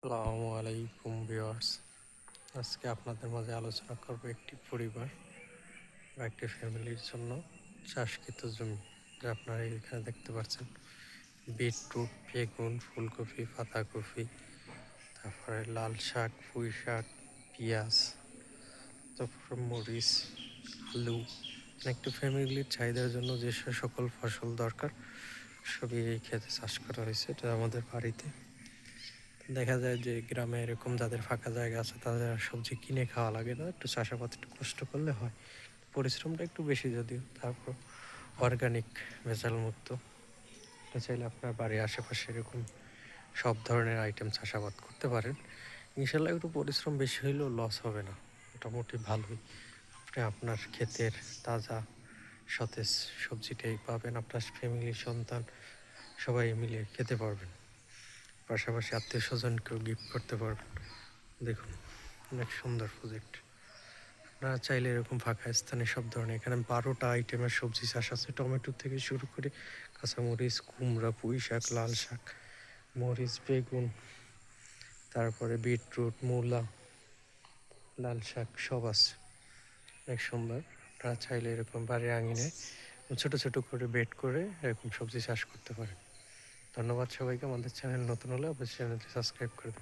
আসসালামু আলাইকুম ভিউয়ার্স। আজকে আপনাদের মাঝে আলোচনা করব একটি পরিবার বা একটি ফ্যামিলির জন্য চাষকৃত জমি, যা আপনারা এখানে দেখতে পাচ্ছেন। বিটরুট, বেগুন, ফুলকপি, পাতাকপি, তারপরে লাল শাক, পুঁই শাক, পেঁয়াজ, তারপরে মরিচ, আলু। একটি ফ্যামিলির চাহিদার জন্য যে সকল ফসল দরকার সবই এই ক্ষেতে চাষ করা হয়েছে। এটা আমাদের বাড়িতে দেখা যায় যে গ্রামে এরকম যাদের ফাঁকা জায়গা আছে তাদের আর সবজি কিনে খাওয়া লাগে না, একটু চাষাবাদ একটু কষ্ট করলে হয়। পরিশ্রমটা একটু বেশি যদিও, তারপর অর্গানিক, ভেজাল মুক্ত। চাইলে আপনার বাড়ির আশেপাশে এরকম সব ধরনের আইটেম চাষাবাদ করতে পারেন। ইনশাল্লাহ একটু পরিশ্রম বেশি হইলেও লস হবে না, মোটামুটি ভালোই। আপনি আপনার ক্ষেতের তাজা সতেজ সবজিটাই পাবেন, আপনার ফ্যামিলির সন্তান সবাই মিলে খেতে পারবেন, পাশাপাশি আত্মীয় স্বজনকেও গিফট করতে পারবেন। দেখুন, অনেক সুন্দর প্রজেক্ট। আপনারা চাইলে এরকম ফাঁকা স্থানে সব ধরনের, এখানে 12টা আইটেমের সবজি চাষ আছে, টমেটো থেকে শুরু করে কাঁচামরিচ, কুমড়া, পুঁই শাক, লাল শাক, মরিচ, বেগুন, তারপরে বিটরুট, মূলা, লাল শাক সব আছে। অনেক সুন্দর। আপনারা চাইলে এরকম বাড়ির আঙিনে ছোট ছোট করে বেড করে এরকম সবজি চাষ করতে পারেন। ধন্যবাদ সবাইকে। আমাদের চ্যানেল নতুন হলে অবশ্যই চ্যানেলটি সাবস্ক্রাইব করে দেবেন।